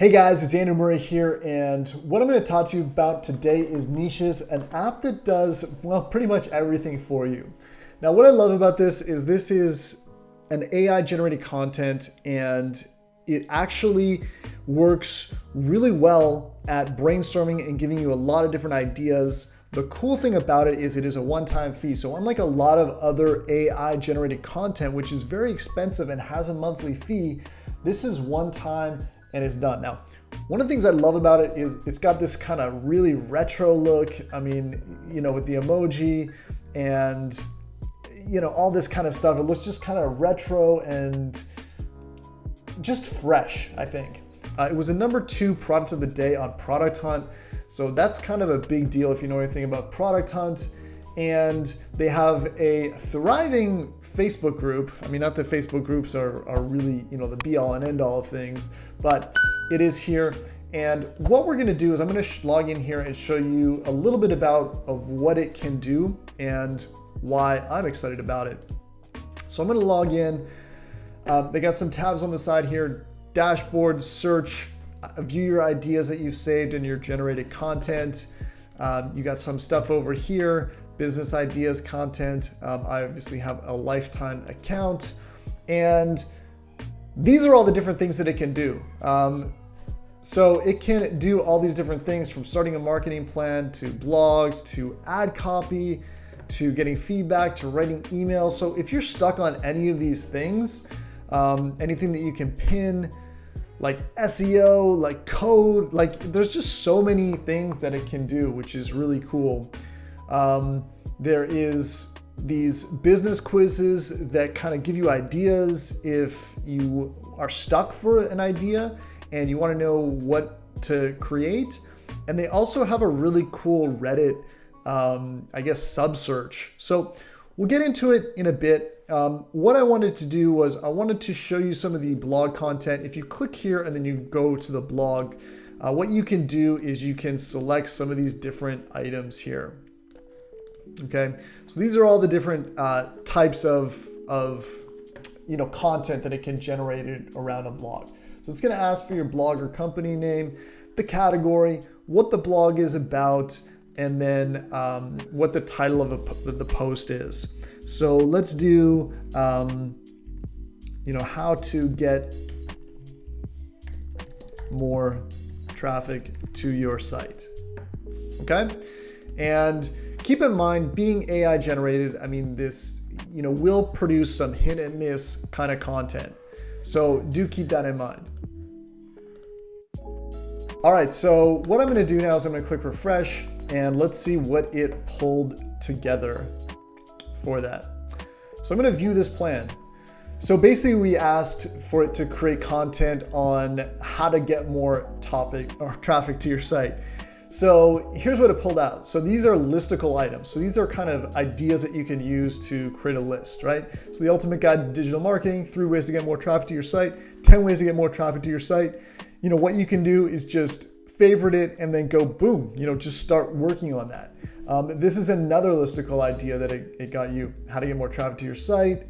Hey guys, it's Andrew Murray here, and what I'm going to talk to you about today is Nichesss, an app that does, well, pretty much everything for you. Now, what I love about this is an AI generated content, and it actually works really well at brainstorming and giving you a lot of different ideas. The cool thing about it is a one-time fee. So unlike a lot of other AI generated content, which is very expensive and has a monthly fee, this is one time and it's done. Now, one of the things I love about it is it's got this kind of really retro look. I mean, with the emoji and, all this kind of stuff. It looks just kind of retro and just fresh, I think. It was a #2 product of the day on Product Hunt. So that's kind of a big deal if you know anything about Product Hunt. And they have a thriving Facebook group. I mean, not that Facebook groups are really, the be all and end all of things, but it is here. And what we're gonna do is I'm gonna log in here and show you a little bit of what it can do and why I'm excited about it. So I'm gonna log in. They got some tabs on the side here: dashboard, search, view your ideas that you've saved in your generated content. You got some stuff over here, business ideas, content. I obviously have a lifetime account, and these are all the different things that it can do. So it can do all these different things, from starting a marketing plan to blogs to ad copy to getting feedback to writing emails. So if you're stuck on any of these things, anything that you can pin, like SEO, like code, like there's just so many things that it can do, which is really cool. There is these business quizzes that kind of give you ideas if you are stuck for an idea and you want to know what to create. And they also have a really cool Reddit, sub search. So we'll get into it in a bit. What I wanted to do was I wanted to show you some of the blog content. If you click here and then you go to the blog, what you can do is you can select some of these different items here. Okay, so these are all the different types of content that it can generate around a blog. So it's going to ask for your blog or company name, the category, what the blog is about, and then what the title of the post is. So let's do, how to get more traffic to your site. Okay, and keep in mind, being AI generated, I mean, this, will produce some hit and miss kind of content. So do keep that in mind. All right, so what I'm gonna do now is I'm gonna click refresh and let's see what it pulled together for that. So I'm gonna view this plan. So basically we asked for it to create content on how to get more traffic to your site. So here's what it pulled out. So these are listicle items. So these are kind of ideas that you can use to create a list, right? So the ultimate guide to digital marketing, 3 ways to get more traffic to your site, 10 ways to get more traffic to your site. What you can do is just favorite it and then go boom, just start working on that. This is another listicle idea that it got you: how to get more traffic to your site,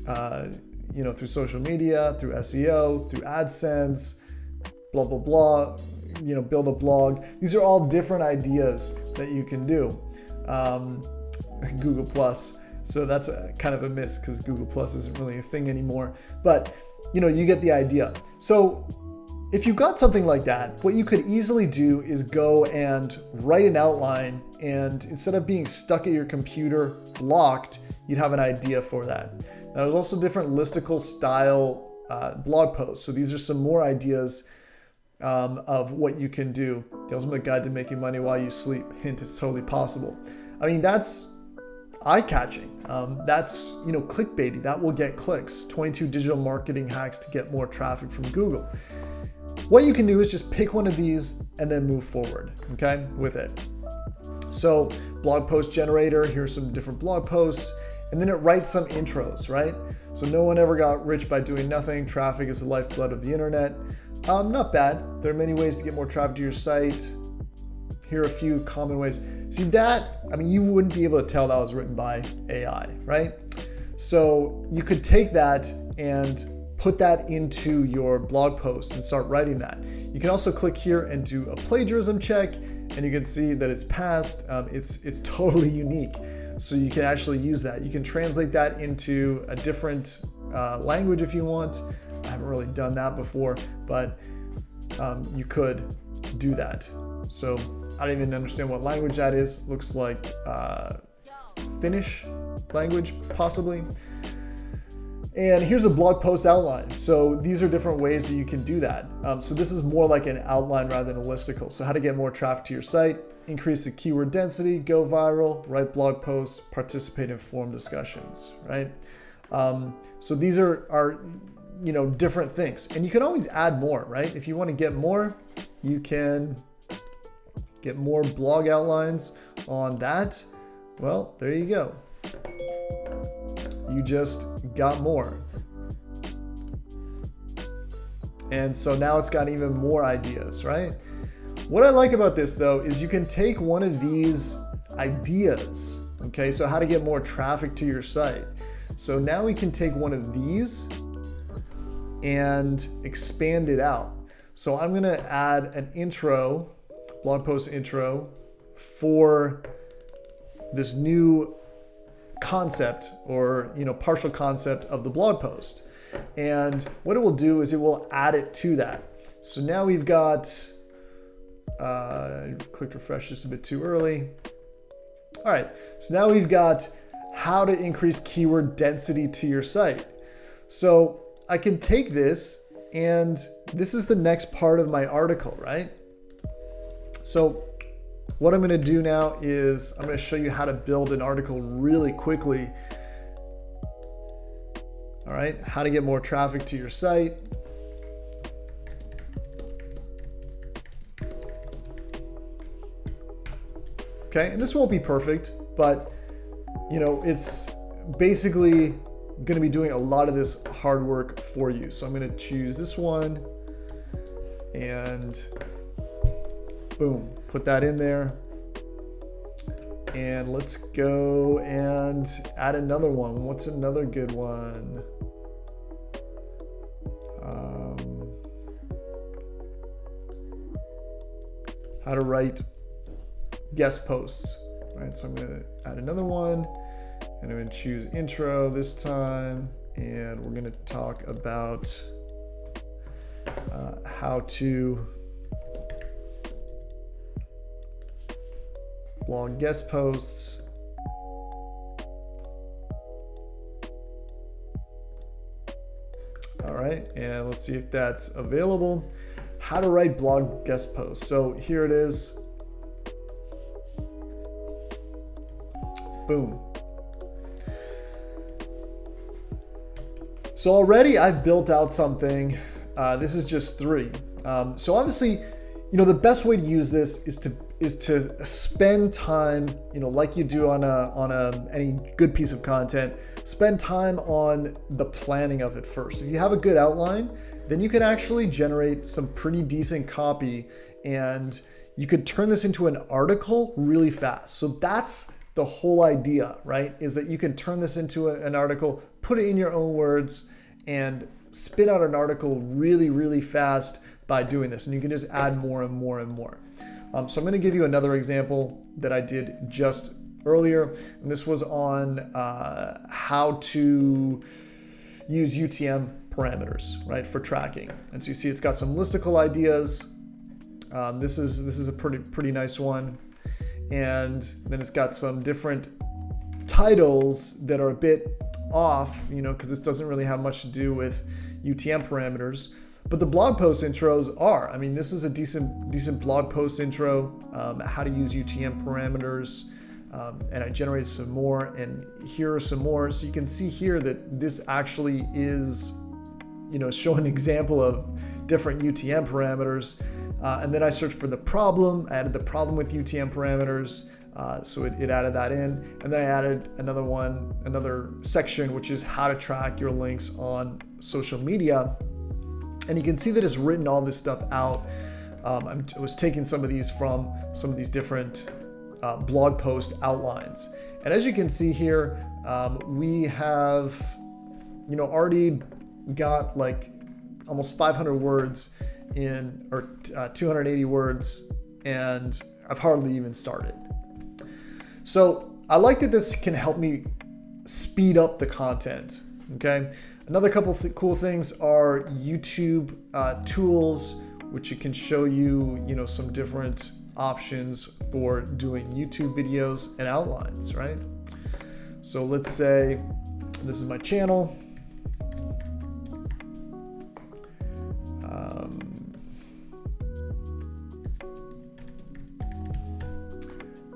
through social media, through SEO, through AdSense, blah, blah, blah. Build a blog. These are all different ideas that you can do. Google Plus. So that's kind of a miss because Google Plus isn't really a thing anymore. But you get the idea. So if you've got something like that, what you could easily do is go and write an outline, and instead of being stuck at your computer blocked, you'd have an idea for that. Now, there's also different listicle style blog posts. So these are some more ideas of what you can do. The ultimate guide to making money while you sleep. Hint, it's totally possible. I mean, that's eye-catching. That's clickbaity. That will get clicks. 22 digital marketing hacks to get more traffic from Google. What you can do is just pick one of these and then move forward, okay, with it. So blog post generator, here's some different blog posts, and then it writes some intros, right? So no one ever got rich by doing nothing. Traffic is the lifeblood of the internet. Not bad. There are many ways to get more traffic to your site. Here are a few common ways. See that? I mean, you wouldn't be able to tell that was written by AI, right? So you could take that and put that into your blog post and start writing that. You can also click here and do a plagiarism check, and you can see that it's passed. It's totally unique. So you can actually use that. You can translate that into a different language if you want. I haven't really done that before, but you could do that. So I don't even understand what language that is. Looks like Finnish language, possibly. And here's a blog post outline. So these are different ways that you can do that. So this is more like an outline rather than a listicle. So how to get more traffic to your site, increase the keyword density, go viral, write blog posts, participate in forum discussions, right? So these are different things. And you can always add more, right? If you want to get more, you can get more blog outlines on that. Well, there you go. You just got more. And so now it's got even more ideas, right? What I like about this though is you can take one of these ideas, okay? So how to get more traffic to your site. So now we can take one of these and expand it out. So I'm gonna add an intro, blog post intro for this new concept or partial concept of the blog post. And what it will do is it will add it to that. So now we've got, clicked refresh just a bit too early. All right, so now we've got how to increase keyword density to your site. So I can take this, and this is the next part of my article, right? So what I'm gonna do now is I'm gonna show you how to build an article really quickly. All right, how to get more traffic to your site. Okay, and this won't be perfect, but it's basically gonna be doing a lot of this hard work for you. So I'm gonna choose this one and boom, put that in there. And let's go and add another one. What's another good one? How to write guest posts, right? So I'm gonna add another one, and I'm gonna choose intro this time, and we're gonna talk about how to blog guest posts. All right, and let's see if that's available. How to write blog guest posts. So here it is. Boom. So already I've built out something. This is just 3. So obviously, the best way to use this is to spend time, like you do on any good piece of content. Spend time on the planning of it first. If you have a good outline, then you can actually generate some pretty decent copy, and you could turn this into an article really fast. So that's the whole idea, right? Is that you can turn this into an article, put it in your own words, and spit out an article really, really fast by doing this. And you can just add more and more and more. So I'm going to give you another example that I did just earlier. And this was on how to use UTM parameters, right, for tracking. And so you see it's got some listicle ideas. This is a pretty nice one. And then it's got some different titles that are a bit off, because this doesn't really have much to do with UTM parameters. But the blog post intros are. I mean, this is a decent blog post intro, how to use UTM parameters. And I generated some more, and here are some more. So you can see here that this actually is, showing an example of different UTM parameters. And then I searched for the problem. I added the problem with UTM parameters. So it added that in. And then I added another section, which is how to track your links on social media. And you can see that it's written all this stuff out. I was taking some of these from some of these different blog post outlines. And as you can see here, we have, already got like almost 500 words in, or 280 words, and I've hardly even started. So I like that this can help me speed up the content, okay? Another couple cool things are YouTube tools, which it can show you, some different options for doing YouTube videos and outlines, right? So let's say this is my channel.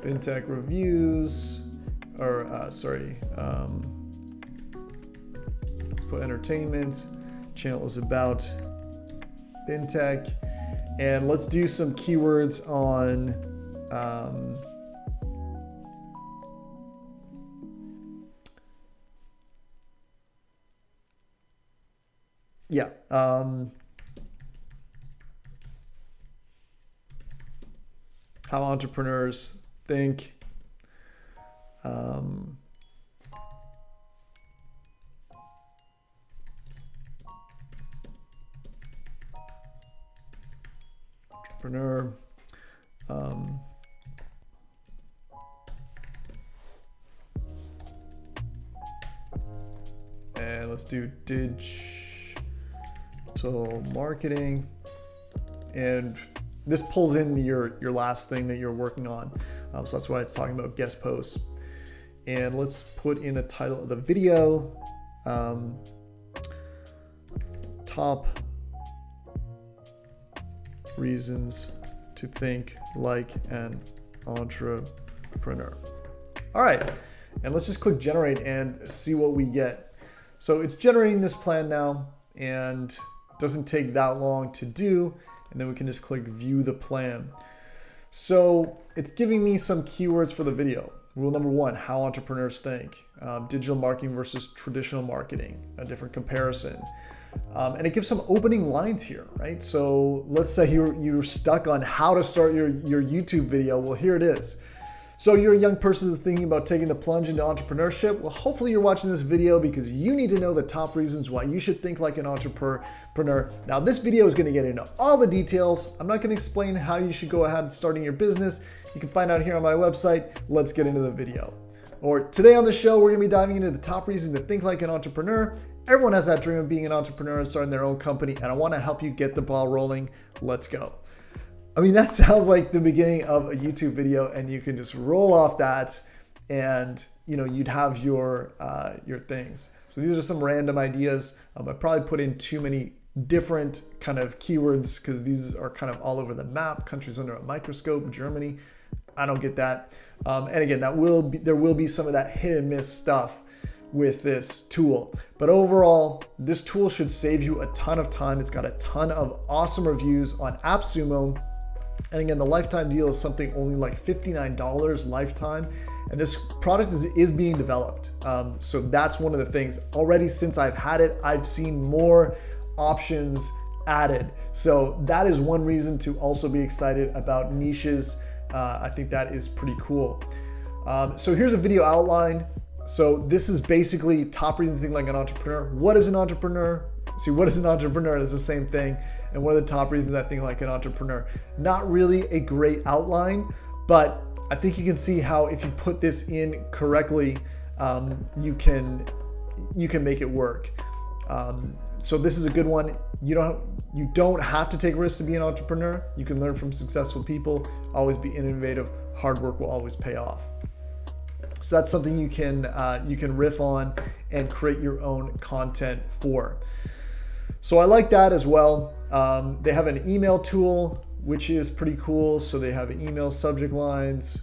FinTech reviews, or let's put entertainment. Channel is about FinTech, and let's do some keywords on how entrepreneurs think. Entrepreneur. And let's do digital marketing. And this pulls in your last thing that you're working on. So that's why it's talking about guest posts. And let's put in the title of the video, top reasons to think like an entrepreneur. All right, and let's just click generate and see what we get. So it's generating this plan now, and it doesn't take that long to do. And then we can just click view the plan. So it's giving me some keywords for the video. Rule number 1, how entrepreneurs think. Digital marketing versus traditional marketing, a different comparison. And it gives some opening lines here, right? So let's say you're stuck on how to start your YouTube video. Well, here it is. So you're a young person that's thinking about taking the plunge into entrepreneurship. Well, hopefully you're watching this video because you need to know the top reasons why you should think like an entrepreneur. Now, this video is going to get into all the details. I'm not going to explain how you should go ahead starting your business. You can find out here on my website. Let's get into the video. Or today on the show, we're going to be diving into the top reasons to think like an entrepreneur. Everyone has that dream of being an entrepreneur and starting their own company, and I want to help you get the ball rolling. Let's go. I mean, that sounds like the beginning of a YouTube video, and you can just roll off that, and you'd have your things. So these are some random ideas. I probably put in too many different kind of keywords because these are kind of all over the map. Countries under a microscope, Germany. I don't get that. And again, there will be some of that hit and miss stuff with this tool. But overall, this tool should save you a ton of time. It's got a ton of awesome reviews on Appsumo. And again, the lifetime deal is something only like $59 lifetime. And this product is being developed. So that's one of the things. Already since I've had it, I've seen more options added. So that is one reason to also be excited about Nichesss. I think that is pretty cool. So here's a video outline. So this is basically top reasons to think like an entrepreneur. What is an entrepreneur? See, what is an entrepreneur? It's the same thing. And what are the top reasons I think like an entrepreneur? Not really a great outline, but I think you can see how if you put this in correctly, you can make it work. So this is a good one. You don't have to take risks to be an entrepreneur. You can learn from successful people. Always be innovative. Hard work will always pay off. So that's something you can riff on and create your own content for. So I like that as well. They have an email tool, which is pretty cool. So they have email subject lines,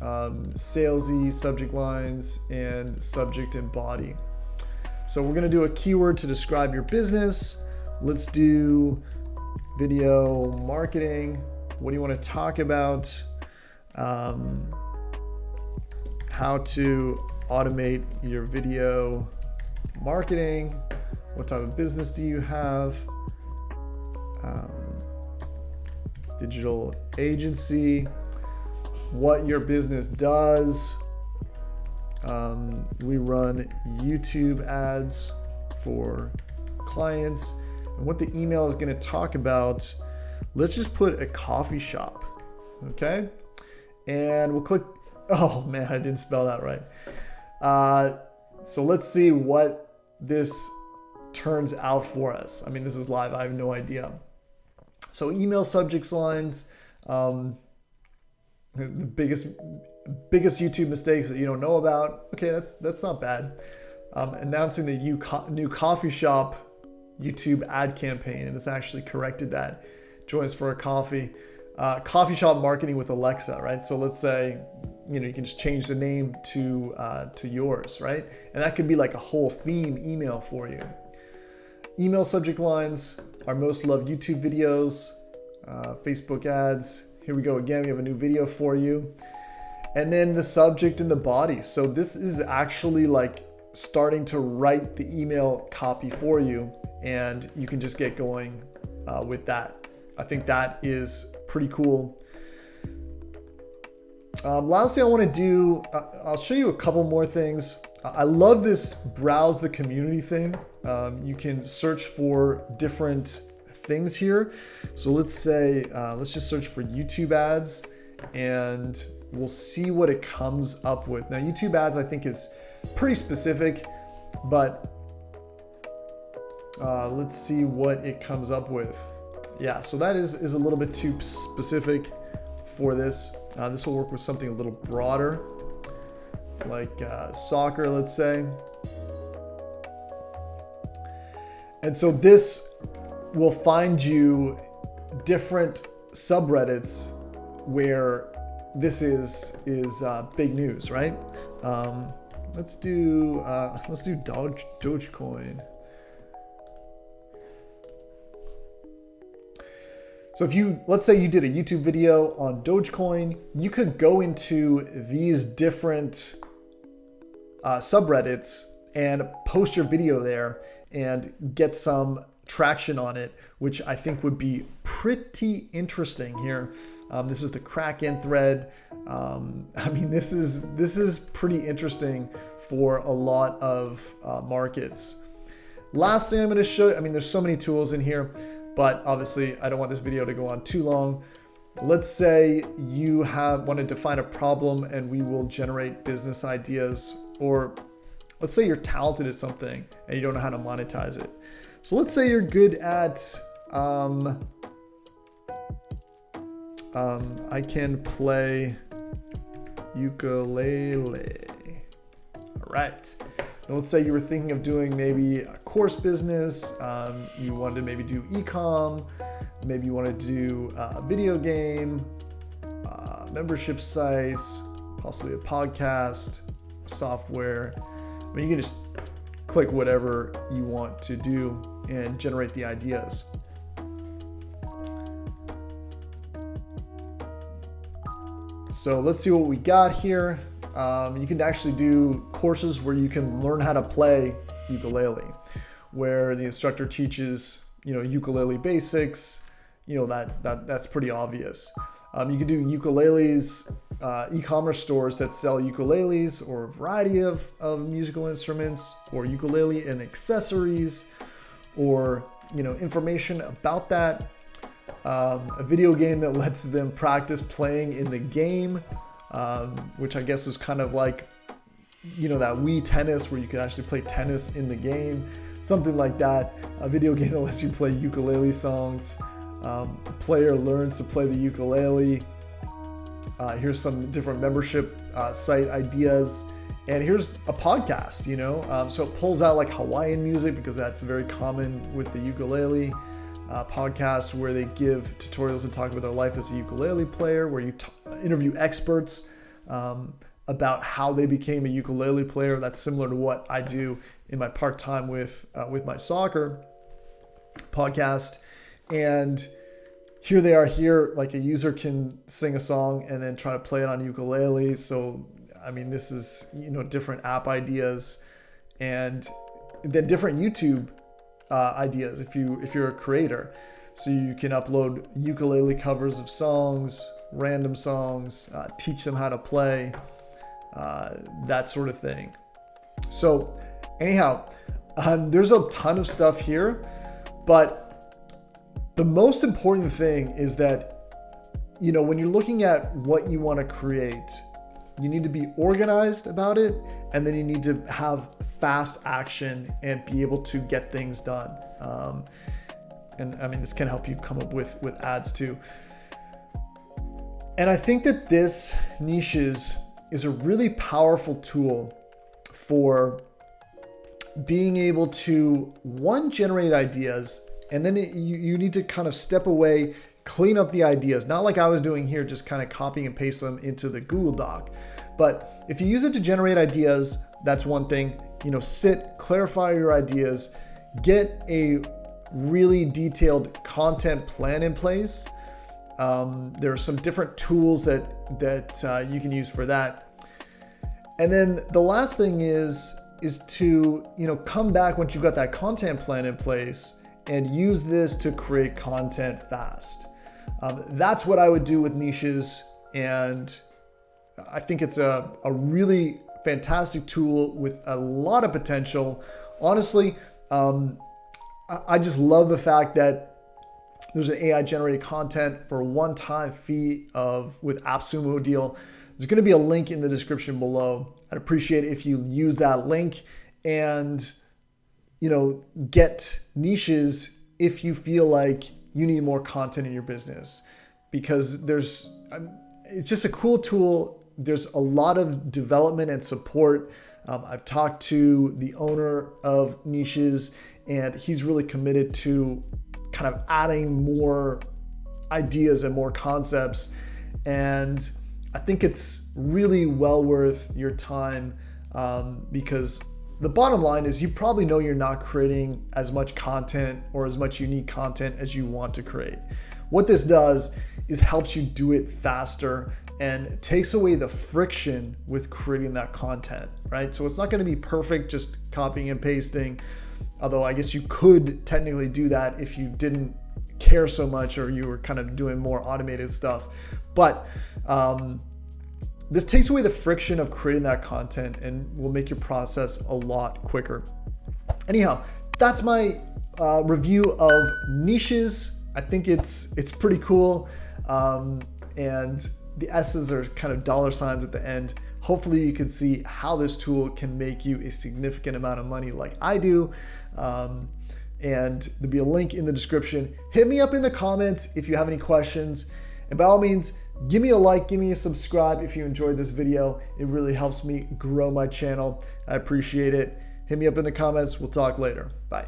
salesy subject lines, and subject and body. So we're gonna do a keyword to describe your business. Let's do video marketing. What do you want to talk about? How to automate your video marketing. What type of business do you have? Digital agency. What your business does. We run YouTube ads for clients. And what the email is going to talk about, let's just put a coffee shop. Okay. And we'll click, oh man, I didn't spell that right. So let's see what this turns out for us. I mean, this is live. I have no idea. So email subject lines, the biggest YouTube mistakes that you don't know about. Okay, that's not bad. Announcing the new coffee shop YouTube ad campaign, and this actually corrected that. Join us for a coffee. Coffee shop marketing with Alexa, right? So let's say, you can just change the name to yours, right? And that could be like a whole theme email for you. Email subject lines, our most loved YouTube videos, Facebook ads. Here we go again, we have a new video for you. And then the subject and the body. So this is actually like starting to write the email copy for you, and you can just get going with that. I think that is pretty cool. Last thing I want to do, I'll show you a couple more things. I love this browse the community thing. You can search for different things here. So let's say, let's just search for YouTube ads, and we'll see what it comes up with. Now, YouTube ads, I think, is pretty specific, but let's see what it comes up with. Yeah, so that is a little bit too specific for this. This will work with something a little broader, like soccer, let's say. And so this will find you different subreddits where this is big news, right? Let's do Dogecoin. So let's say you did a YouTube video on Dogecoin, you could go into these different subreddits and post your video there and get some traction on it, which I think would be pretty interesting here. This is the Kraken thread. I mean, this is pretty interesting for a lot of markets. Last thing I'm going to show you, I mean, there's so many tools in here, but obviously I don't want this video to go on too long. Let's say you want to define a problem and we will generate business ideas, or let's say you're talented at something and you don't know how to monetize it. So let's say you're good at, I can play ukulele. All right. And let's say you were thinking of doing maybe a course business. You wanted to maybe do e-com. Maybe you want to do a video game, membership sites, possibly a podcast, software. I mean, you can just click whatever you want to do and generate the ideas. So let's see what we got here. You can actually do courses where you can learn how to play ukulele, where the instructor teaches, ukulele basics. That's pretty obvious. You can do ukuleles, e-commerce stores that sell ukuleles or a variety of musical instruments, or ukulele and accessories, or information about that. A video game that lets them practice playing in the game, which I guess is kind of like, that Wii tennis where you can actually play tennis in the game, something like that. A video game that lets you play ukulele songs. A player learns to play the ukulele. Here's some different membership site ideas. And here's a podcast, so it pulls out like Hawaiian music because that's very common with the ukulele. Podcast where they give tutorials and talk about their life as a ukulele player, where you interview experts about how they became a ukulele player. That's similar to what I do in my part-time with my soccer podcast. And here they are here, like a user can sing a song and then try to play it on ukulele. So, I mean, this is, different app ideas, and then different YouTube ideas if you're a creator. So you can upload ukulele covers of songs, random songs, teach them how to play, that sort of thing. So anyhow, There's a ton of stuff here, but the most important thing is that, you know, when you're looking at what you want to create, you need to be organized about it, and then you need to have fast action and be able to get things done. And I mean, this can help you come up with ads too. And I think that this Nichesss is a really powerful tool for being able to, one, generate ideas, and then you need to kind of step away, clean up the ideas. Not like I was doing here, just kind of copying and paste them into the Google Doc. But if you use it to generate ideas, that's one thing. You know, clarify your ideas, get a really detailed content plan in place. There are some different tools that you can use for that. And then the last thing is to, you know, come back once you've got that content plan in place and use this to create content fast. That's what I would do with Nichesss, and I think it's a really fantastic tool with a lot of potential. Honestly, I just love the fact that there's an AI generated content for a one-time fee with Appsumo deal. There's going to be a link in the description below. I'd appreciate it if you use that link and, you know, get Nichesss if you feel like you need more content in your business, because it's just a cool tool. There's a lot of development and support. I've talked to the owner of Nichesss, and he's really committed to kind of adding more ideas and more concepts. And I think it's really well worth your time, because the bottom line is you probably know you're not creating as much content or as much unique content as you want to create. What this does is helps you do it faster and takes away the friction with creating that content, right? So it's not going to be perfect just copying and pasting, although I guess you could technically do that if you didn't care so much or you were kind of doing more automated stuff. But this takes away the friction of creating that content and will make your process a lot quicker. Anyhow, that's my review of Nichesss. I think it's pretty cool, and the S's are kind of dollar signs at the end. Hopefully you can see how this tool can make you a significant amount of money like I do. And there'll be a link in the description. Hit me up in the comments if you have any questions. And by all means, give me a like, give me a subscribe if you enjoyed this video. It really helps me grow my channel. I appreciate it. Hit me up in the comments. We'll talk later. Bye.